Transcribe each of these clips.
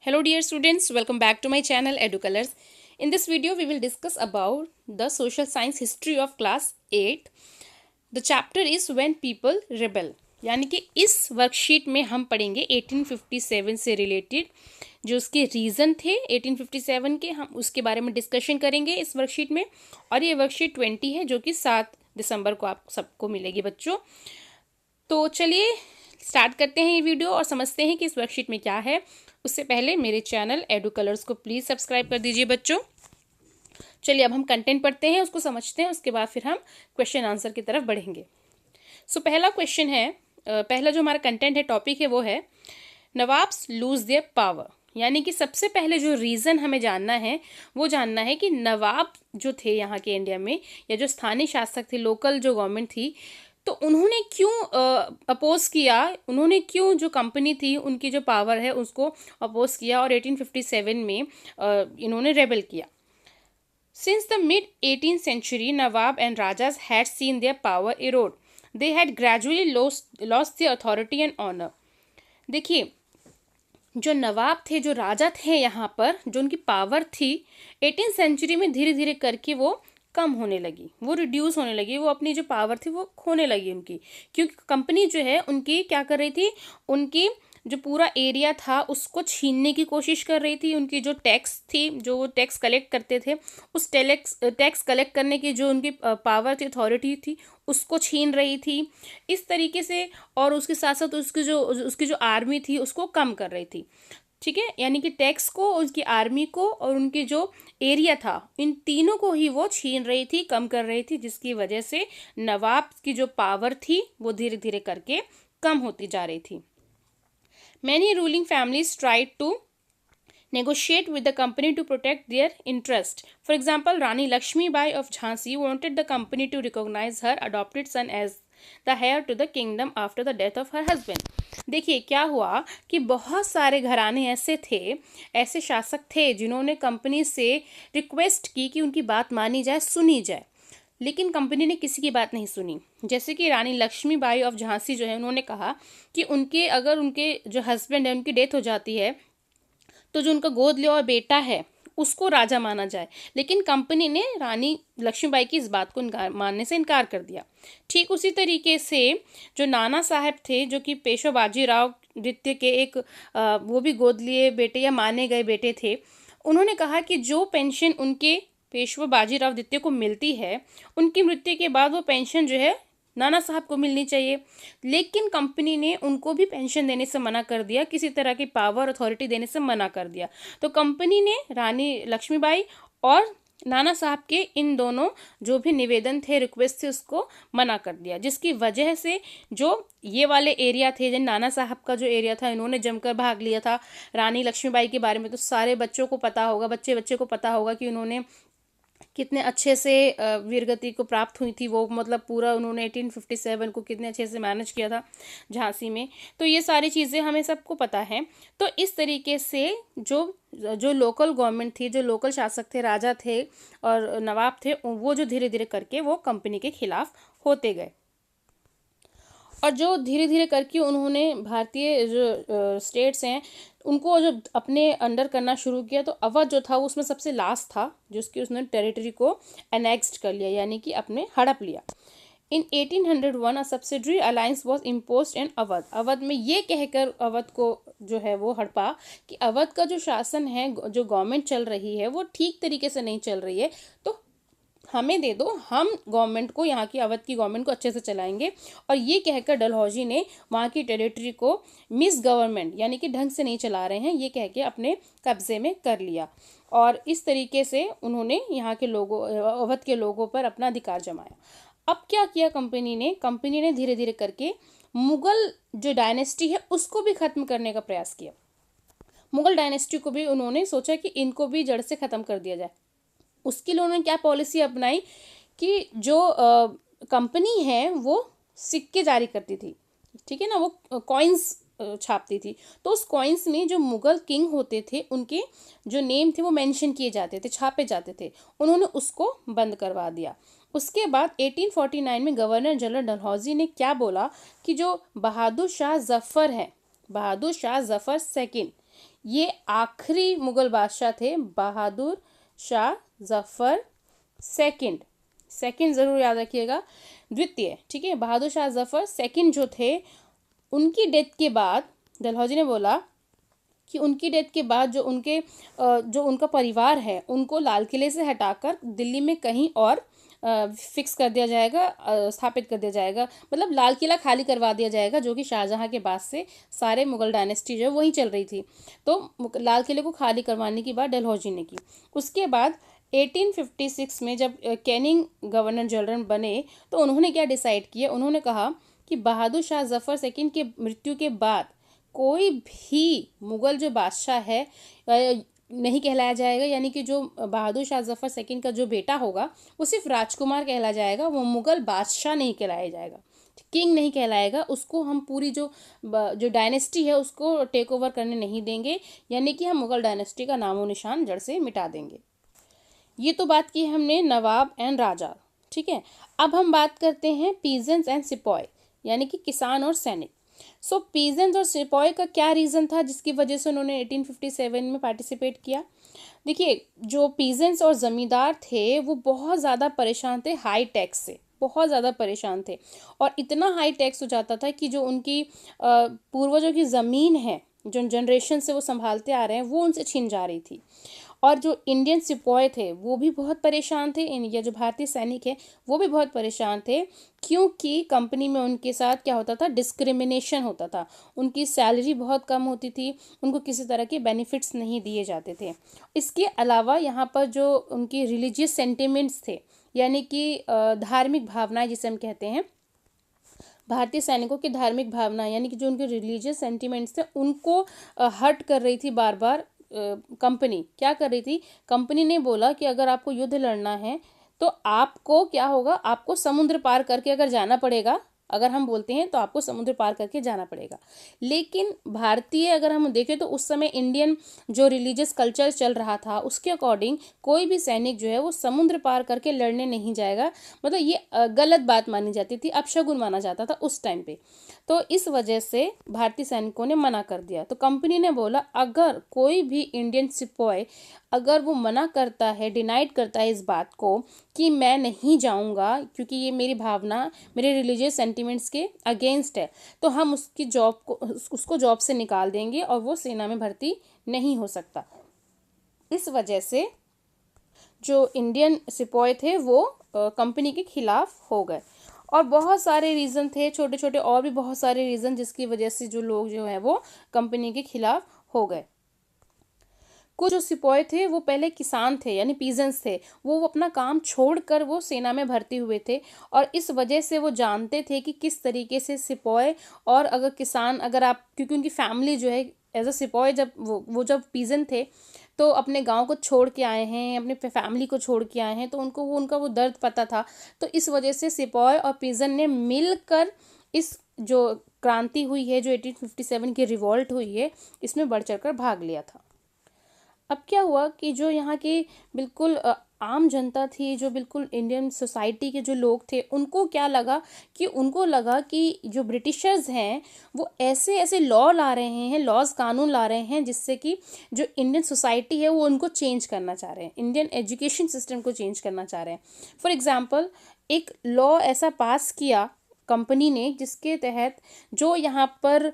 Hello dear students, welcome back to my channel EduColors. In this video we will discuss about the social science history of class 8. The chapter is when people rebel. यानी कि इस worksheet में हम पढ़ेंगे 1857 से related जो उसके reason थे 1857 के, हम उसके बारे में डिस्कशन करेंगे इस वर्कशीट में। और ये वर्कशीट 20 है जो कि 7 दिसंबर को आप सबको मिलेगी बच्चों। तो चलिए स्टार्ट करते हैं ये वीडियो और समझते हैं कि इस वर्कशीट में क्या है। उससे पहले मेरे चैनल एडू कलर्स को प्लीज़ सब्सक्राइब कर दीजिए बच्चों। चलिए अब हम कंटेंट पढ़ते हैं, उसको समझते हैं, उसके बाद फिर हम क्वेश्चन आंसर की तरफ बढ़ेंगे। पहला क्वेश्चन है, पहला जो हमारा कंटेंट है, टॉपिक है, वो है नवाब्स लूज देयर पावर। यानी कि सबसे पहले जो रीज़न हमें जानना है वो जानना है कि नवाब जो थे यहाँ के इंडिया में, या जो स्थानीय शासक थे, लोकल जो गवर्नमेंट थी, तो उन्होंने क्यों अपोज किया, उन्होंने क्यों जो कंपनी थी उनकी जो पावर है उसको अपोज किया और 1857 में इन्होंने रेबल किया। Since the mid 18th century, nawab and rajas had seen their power erode. They had gradually lost their authority and honour. देखिए, जो नवाब थे, जो राजा थे यहाँ पर, जो उनकी पावर थी 18th सेंचुरी में धीरे धीरे करके वो कम होने लगी, वो रिड्यूस होने लगी, वो अपनी जो पावर थी वो खोने लगी उनकी। क्योंकि कंपनी जो है उनकी क्या कर रही थी, उनकी जो पूरा एरिया था उसको छीनने की कोशिश कर रही थी। उनकी जो टैक्स थी, जो वो टैक्स कलेक्ट करते थे, उस टैक्स कलेक्ट करने की जो उनकी पावर थी, अथॉरिटी थी, उसको छीन रही थी इस तरीके से। और उसके साथ साथ उसकी जो आर्मी थी उसको कम कर रही थी। ठीक है, यानी कि टैक्स को, उसकी आर्मी को और उनके जो एरिया था, इन तीनों को ही वो छीन रही थी, कम कर रही थी, जिसकी वजह से नवाब की जो पावर थी वो धीरे धीरे करके कम होती जा रही थी। Many ruling families tried to negotiate with the company to protect their interest. For example, Rani Lakshmi Bai of Jhansi wanted the company to recognize her adopted son as the heir to the kingdom after the death of her husband. देखिए क्या हुआ कि बहुत सारे घराने ऐसे थे, ऐसे शासक थे जिन्होंने कंपनी से रिक्वेस्ट की कि उनकी बात मानी जाए, सुनी जाए, लेकिन कंपनी ने किसी की बात नहीं सुनी। जैसे कि रानी लक्ष्मीबाई ऑफ झांसी जो है, उन्होंने कहा कि अगर उनके जो हस्बैंड है उनकी डेथ हो जाती है तो जो उनका गोद लिया हुआ बेटा है उसको राजा माना जाए, लेकिन कंपनी ने रानी लक्ष्मीबाई की इस बात को मानने से इनकार कर दिया। ठीक उसी तरीके से जो नाना साहब थे, जो कि पेशवा बाजीराव द्वितीय के एक वो भी गोद लिए बेटे या माने गए बेटे थे, उन्होंने कहा कि जो पेंशन उनके पेशवा बाजीराव द्वितीय को मिलती है, उनकी मृत्यु के बाद वो पेंशन जो है नाना साहब को मिलनी चाहिए। लेकिन कंपनी ने उनको भी पेंशन देने से मना कर दिया, किसी तरह की पावर अथॉरिटी देने से मना कर दिया। तो कंपनी ने रानी लक्ष्मीबाई और नाना साहब के इन दोनों जो भी निवेदन थे, रिक्वेस्ट थे, उसको मना कर दिया, जिसकी वजह से जो ये वाले एरिया थे, जिन नाना साहब का जो एरिया था, इन्होंने जमकर भाग लिया था। रानी लक्ष्मीबाई के बारे में तो सारे बच्चों को पता होगा, बच्चे बच्चे को पता होगा कि उन्होंने कितने अच्छे से वीरगति को प्राप्त हुई थी। वो मतलब पूरा उन्होंने 1857 को कितने अच्छे से मैनेज किया था झांसी में। तो ये सारी चीज़ें हमें सबको पता है। तो इस तरीके से जो लोकल गवर्नमेंट थी, जो लोकल शासक थे, राजा थे और नवाब थे, वो जो धीरे धीरे करके वो कंपनी के खिलाफ होते गए। और जो धीरे धीरे करके उन्होंने भारतीय जो स्टेट्स हैं उनको जो अपने अंडर करना शुरू किया, तो अवध जो था वो उसमें सबसे लास्ट था जिसकी उसने टेरिटरी को एनेक्स्ड कर लिया, यानी कि अपने हड़प लिया। इन 1801 a subsidiary alliance was imposed इन अवध। अवध में ये कहकर अवध को जो है वो हड़पा कि अवध का जो शासन है, जो गवर्नमेंट चल रही है, वो ठीक तरीके से नहीं चल रही है, तो हमें दे दो, हम गवर्नमेंट को, यहाँ की अवध की गवर्नमेंट को अच्छे से चलाएंगे। और ये कहकर डलहौजी ने वहाँ की टेरिटरी को मिस गवर्नमेंट, यानी कि ढंग से नहीं चला रहे हैं, ये कह के अपने कब्जे में कर लिया। और इस तरीके से उन्होंने यहाँ के लोगों, अवध के लोगों पर अपना अधिकार जमाया। अब क्या किया कंपनी ने धीरे धीरे करके मुगल जो डायनेस्टी है उसको भी खत्म करने का प्रयास किया। मुगल डायनेस्टी को भी उन्होंने सोचा कि इनको भी जड़ से ख़त्म कर दिया जाए। उसके लिए उन्होंने क्या पॉलिसी अपनाई कि जो कंपनी है वो सिक्के जारी करती थी, ठीक है ना, वो कॉइन्स छापती थी। तो उस कॉइन्स में जो मुगल किंग होते थे उनके जो नेम थे वो मेंशन किए जाते थे, छापे जाते थे। उन्होंने उसको बंद करवा दिया। उसके बाद 1849 में गवर्नर जनरल डलहौजी ने क्या बोला कि जो बहादुर शाह जफ़र है, बहादुर शाह जफ़र सेकंड, ये आखिरी मुगल बादशाह थे, बहादुर शाह जफर सेकंड ज़रूर याद रखिएगा, द्वितीय, ठीक है। बहादुर शाह जफर सेकंड जो थे, उनकी डेथ के बाद डलहौजी ने बोला कि उनकी डेथ के बाद जो उनका परिवार है उनको लाल किले से हटाकर दिल्ली में कहीं और फिक्स कर दिया जाएगा, स्थापित कर दिया जाएगा, मतलब लाल किला खाली करवा दिया जाएगा, जो कि शाहजहां के बाद से सारे मुगल डायनेस्टी जो है वहीं चल रही थी। तो लाल किले को खाली करवाने की बात डलहौजी ने की। उसके बाद 1856 में जब कैनिंग गवर्नर जनरल बने तो उन्होंने क्या डिसाइड किया, उन्होंने कहा कि बहादुर शाह जफर सेकंड के मृत्यु के बाद कोई भी मुगल जो बादशाह है नहीं कहलाया जाएगा, यानी कि जो बहादुर शाह जफर सेकंड का जो बेटा होगा वो सिर्फ राजकुमार कहला जाएगा, वो मुगल बादशाह नहीं कहलाया जाएगा, किंग नहीं कहलाएगा। उसको हम पूरी जो डायनेस्टी है उसको टेक ओवर करने नहीं देंगे, यानी कि हम मुगल डायनेस्टी का नामो निशान जड़ से मिटा देंगे। ये तो बात की हमने नवाब एंड राजा, ठीक है। अब हम बात करते हैं पीजेंट्स एंड सिपॉय, यानी कि किसान और सैनिक। सो पीजेंट्स और सिपॉय का क्या रीज़न था जिसकी वजह से उन्होंने 1857 में पार्टिसिपेट किया। देखिए, जो पीजेंट्स और ज़मींदार थे वो बहुत ज़्यादा परेशान थे हाई टैक्स से, बहुत ज़्यादा परेशान थे, और इतना हाई टैक्स हो जाता था कि जो उनकी पूर्वजों की ज़मीन है, जो जनरेशन से वो संभालते आ रहे हैं, वो उनसे छीन जा रही थी। और जो इंडियन सिपॉय थे वो भी बहुत परेशान थे, या जो भारतीय सैनिक है वो भी बहुत परेशान थे, क्योंकि कंपनी में उनके साथ क्या होता था, डिस्क्रिमिनेशन होता था। उनकी सैलरी बहुत कम होती थी, उनको किसी तरह के बेनिफिट्स नहीं दिए जाते थे। इसके अलावा यहाँ पर जो उनकी रिलीजियस सेंटिमेंट्स थे, यानी कि धार्मिक भावनाएं जिसे हम कहते हैं, भारतीय सैनिकों की धार्मिक भावना, यानी कि जो उनके रिलीजियस सेंटिमेंट्स थे उनको हर्ट कर रही थी बार बार। कंपनी क्या कर रही थी, कंपनी ने बोला कि अगर आपको युद्ध लड़ना है तो आपको क्या होगा, आपको समुद्र पार करके अगर जाना पड़ेगा, अगर हम बोलते हैं तो आपको समुद्र पार करके जाना पड़ेगा। लेकिन भारतीय अगर हम देखें तो उस समय इंडियन जो रिलीजियस कल्चर चल रहा था उसके अकॉर्डिंग कोई भी सैनिक जो है वो समुद्र पार करके लड़ने नहीं जाएगा, मतलब ये गलत बात मानी जाती थी, अपशगुन माना जाता था उस टाइम पे। तो इस वजह से भारतीय सैनिकों ने मना कर दिया। तो कंपनी ने बोला अगर कोई भी इंडियन सिपॉय अगर वो मना करता है, डिनाइड करता है इस बात को कि मैं नहीं जाऊंगा क्योंकि ये मेरी भावना, मेरे रिलीजियस सेंटिमेंट्स के अगेंस्ट है, तो हम उसको जॉब से निकाल देंगे और वो सेना में भर्ती नहीं हो सकता। इस वजह से जो इंडियन सिपॉय थे वो कंपनी के खिलाफ हो गए। और बहुत सारे रीज़न थे, छोटे छोटे और भी बहुत सारे रीज़न, जिसकी वजह से जो लोग जो है वो कंपनी के खिलाफ हो गए। कुछ जो सिपॉय थे वो पहले किसान थे, यानी पीजेंट्स थे, वो अपना काम छोड़कर वो सेना में भर्ती हुए थे, और इस वजह से वो जानते थे कि किस तरीके से सिपॉय और अगर किसान, अगर आप, क्योंकि उनकी फैमिली जो है एज अ सिपॉय, जब वो जब पीजेंट थे तो अपने गांव को छोड़ के आए हैं, अपने फैमिली को छोड़ के आए हैं, तो उनका वो दर्द पता था। तो इस वजह से सिपॉय और पीजेंट ने मिलकर इस जो क्रांति हुई है, जो 1857 की रिवॉल्ट हुई है, इसमें बढ़ चढ़ कर भाग लिया था। अब क्या हुआ कि जो यहाँ की बिल्कुल आम जनता थी, जो बिल्कुल इंडियन सोसाइटी के जो लोग थे, उनको क्या लगा कि उनको लगा कि जो ब्रिटिशर्स हैं वो ऐसे ऐसे लॉ ला रहे हैं, लॉज कानून ला रहे हैं, जिससे कि जो इंडियन सोसाइटी है वो उनको चेंज करना चाह रहे हैं, इंडियन एजुकेशन सिस्टम को चेंज करना चाह रहे हैं। फॉर एग्जाम्पल, एक लॉ ऐसा पास किया कंपनी ने जिसके तहत जो यहाँ पर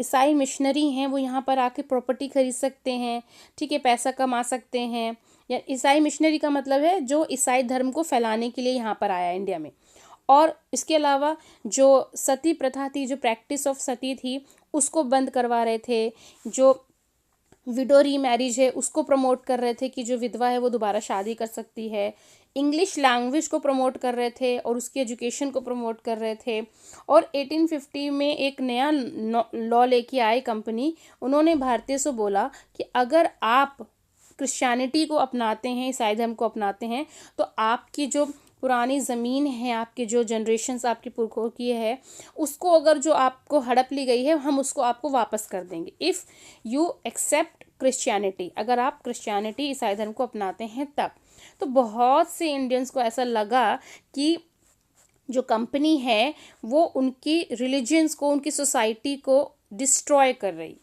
ईसाई मिशनरी हैं वो यहाँ पर आके प्रॉपर्टी खरीद सकते हैं, ठीक है, पैसा कमा सकते हैं। या ईसाई मिशनरी का मतलब है जो ईसाई धर्म को फैलाने के लिए यहाँ पर आया इंडिया में। और इसके अलावा जो सती प्रथा थी, जो प्रैक्टिस ऑफ सती थी, उसको बंद करवा रहे थे। जो विडो री मैरिज है उसको प्रमोट कर रहे थे कि जो विधवा है वो दोबारा शादी कर सकती है। इंग्लिश लैंग्वेज को प्रमोट कर रहे थे और उसकी एजुकेशन को प्रमोट कर रहे थे। और 1850 में एक नया लॉ लेके आए कंपनी, उन्होंने भारतीय से बोला कि अगर आप क्रिश्चियनिटी को अपनाते हैं, ईसाई धर्म को अपनाते हैं, तो आपकी जो पुरानी ज़मीन है, आपके जो जनरेशन्स आपके पुरखों की है, उसको अगर जो आपको हड़प ली गई है, हम उसको आपको वापस कर देंगे, इफ़ यू एक्सेप्ट क्रिश्चियनिटी, अगर आप क्रिश्चियनिटी ईसाई धर्म को अपनाते हैं तब। तो बहुत से इंडियंस को ऐसा लगा कि जो कंपनी है वो उनकी रिलीजन्स को, उनकी सोसाइटी को डिस्ट्रॉय कर रही,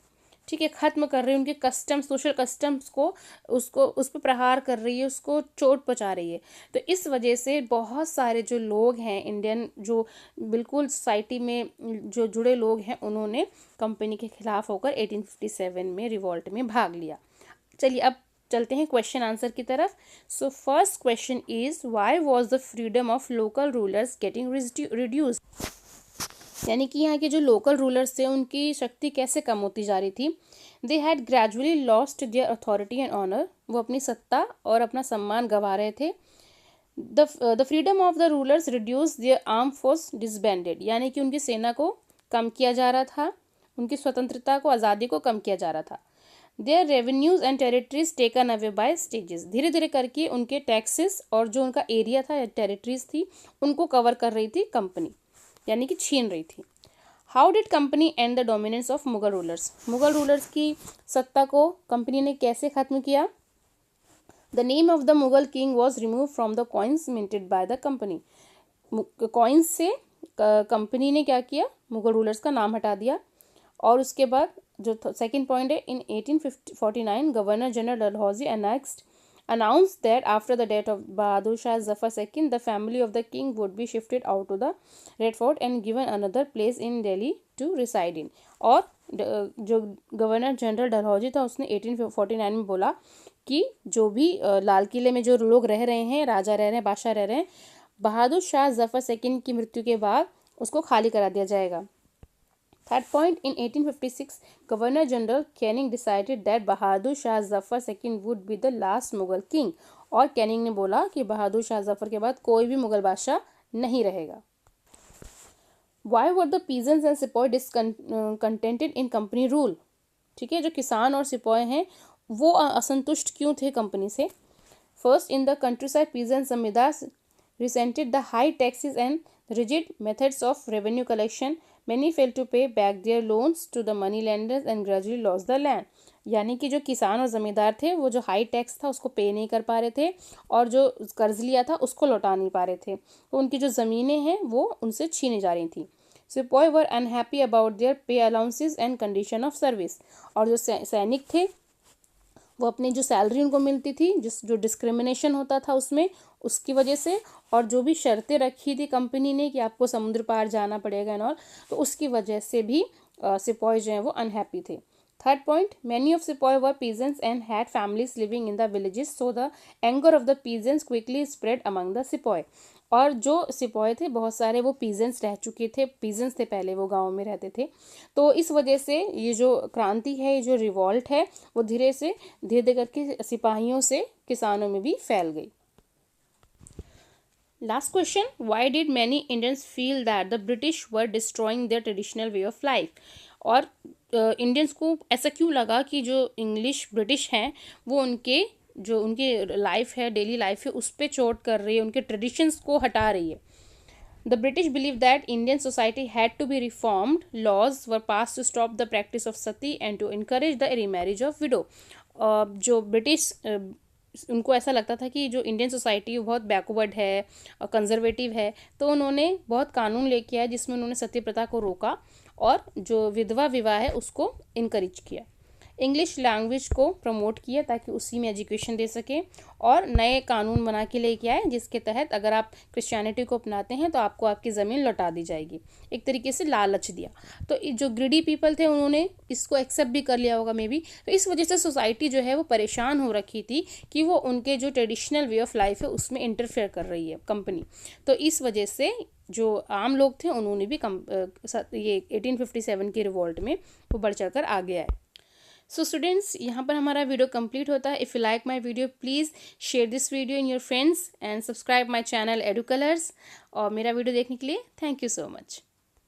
ठीक है, ख़त्म कर रही है, उनके कस्टम, सोशल कस्टम्स को, उसको उस पर प्रहार कर रही है, उसको चोट पहुंचा रही है। तो इस वजह से बहुत सारे जो लोग हैं इंडियन, जो बिल्कुल सोसाइटी में जो जुड़े लोग हैं, उन्होंने कंपनी के खिलाफ होकर 1857 में रिवॉल्ट में भाग लिया। चलिए अब चलते हैं क्वेश्चन आंसर की तरफ। So first question is, why was the freedom of local rulers getting reduced? यानी कि यहाँ के जो लोकल रूलर्स थे उनकी शक्ति कैसे कम होती जा रही थी। They had gradually lost their authority and honour, वो अपनी सत्ता और अपना सम्मान गंवा रहे थे। The freedom of the rulers reduce their arm force disbanded, यानी कि उनकी सेना को कम किया जा रहा था, उनकी स्वतंत्रता को, आज़ादी को कम किया जा रहा था। Their revenues and territories taken away by stages, धीरे धीरे करके उनके टैक्सेस और जो उनका एरिया था या टेरिटरीज थी उनको कवर कर रही थी कंपनी, यानी कि छीन रही थी। How did company and the dominance of Mughal rulers? Mughal rulers की सत्ता को कंपनी ने कैसे खत्म किया? The name of the Mughal king was remove from the coins minted by the company. Coins से कंपनी ने क्या किया? मुगल रूलर्स का नाम हटा दिया। और उसके बाद जो सेकंड पॉइंट है, इन 1849 governor general Dalhousie announced that after the death of Bahadur Shah Zafar II, the family of the king would be shifted out to the Red Fort and given another place in Delhi to reside in. और जो governor general Dalhousie था उसने 1849 में बोला कि जो भी लाल किले में जो लोग रह रहे हैं, राजा रह रहे हैं, बादशाह रह रहे हैं, बहादुर शाह जफर सेकंड की मृत्यु के बाद उसको खाली करा दिया जाएगा। Third point, in 1856, Governor General Canning decided that Bahadur Shah Zafar II would be the last Mughal king. और कैनिंग ने बोला कि बहादुर शाह जफर के बाद कोई भी मुगल बादशाह नहीं रहेगा। Why were the peasants and सिपाही discontented in company rule? ठीक है, जो किसान और सिपाही हैं वो असंतुष्ट क्यों थे कंपनी से? First, in the countryside, peasants जमींदार resented the high taxes and rigid methods of revenue collection. Many failed to pay back their loans to the money lenders and gradually lost the land. यानी कि जो किसान और ज़मींदार थे वो जो हाई टैक्स था उसको पे नहीं कर पा रहे थे और जो कर्ज लिया था उसको लौटा नहीं पा रहे थे, तो उनकी जो ज़मीनें हैं वो उनसे छीनी जा रही थी। सिपाही वर अनहैप्पी अबाउट देयर पे allowances and condition of service, और जो सैनिक थे वो अपनी जो सैलरी उनको मिलती थी, जो डिस्क्रिमिनेशन होता था उसमें, उसकी वजह से, और जो भी शर्तें रखी थी कंपनी ने कि आपको समुद्र पार जाना पड़ेगा एंड ऑल, तो उसकी वजह से भी सिपाही जो हैं वो अनहैप्पी थे। Third point, many of sipahi were peasants and had families living in the villages, so the anger of the peasants quickly spread among the sipahi. और जो सिपाही थे बहुत सारे वो पीजेंट्स रह चुके थे, पीजेंट्स थे पहले, वो गाँव में रहते थे, तो इस वजह से ये जो क्रांति है, ये जो रिवॉल्ट है, वो धीरे धीरे करके सिपाहियों से किसानों में भी फैल गई। Last question, why did many Indians feel that the British were destroying there traditional way of life? और इंडियंस को ऐसा क्यों लगा कि जो इंग्लिश ब्रिटिश हैं वो उनकी लाइफ है, डेली लाइफ है, उस पर चोट कर रही है, उनके ट्रेडिशंस को हटा रही है। The British believed that Indian society had to be reformed. Laws were passed to stop the practice of sati and to encourage the remarriage of widow. जो ब्रिटिश उनको ऐसा लगता था कि जो इंडियन सोसाइटी बहुत बैकवर्ड है और कंजर्वेटिव है, तो उन्होंने बहुत कानून लेके आए जिसमें उन्होंने सती प्रथा को रोका और जो विधवा विवाह है उसको इनकरेज किया। इंग्लिश लैंग्वेज को प्रमोट किया ताकि उसी में एजुकेशन दे सके, और नए कानून बना के लेके आए जिसके तहत अगर आप क्रिश्चियनिटी को अपनाते हैं तो आपको आपकी ज़मीन लौटा दी जाएगी। एक तरीके से लालच दिया। तो जो ग्रीडी पीपल थे उन्होंने इसको एक्सेप्ट भी कर लिया होगा मे बी, तो इस वजह से सोसाइटी जो है वो परेशान हो रखी थी कि वो उनके जो ट्रेडिशनल वे ऑफ लाइफ है उसमें इंटरफेयर कर रही है कंपनी। तो इस वजह से जो आम लोग थे उन्होंने भी ये 1857 की रिवॉल्ट में वो बढ़ चढ़ कर आगे आए। सो स्टूडेंट्स, यहाँ पर हमारा वीडियो कंप्लीट होता है। If you like my video please share this video in your friends and subscribe my channel edu colours. और मेरा वीडियो देखने के लिए थैंक यू सो मच।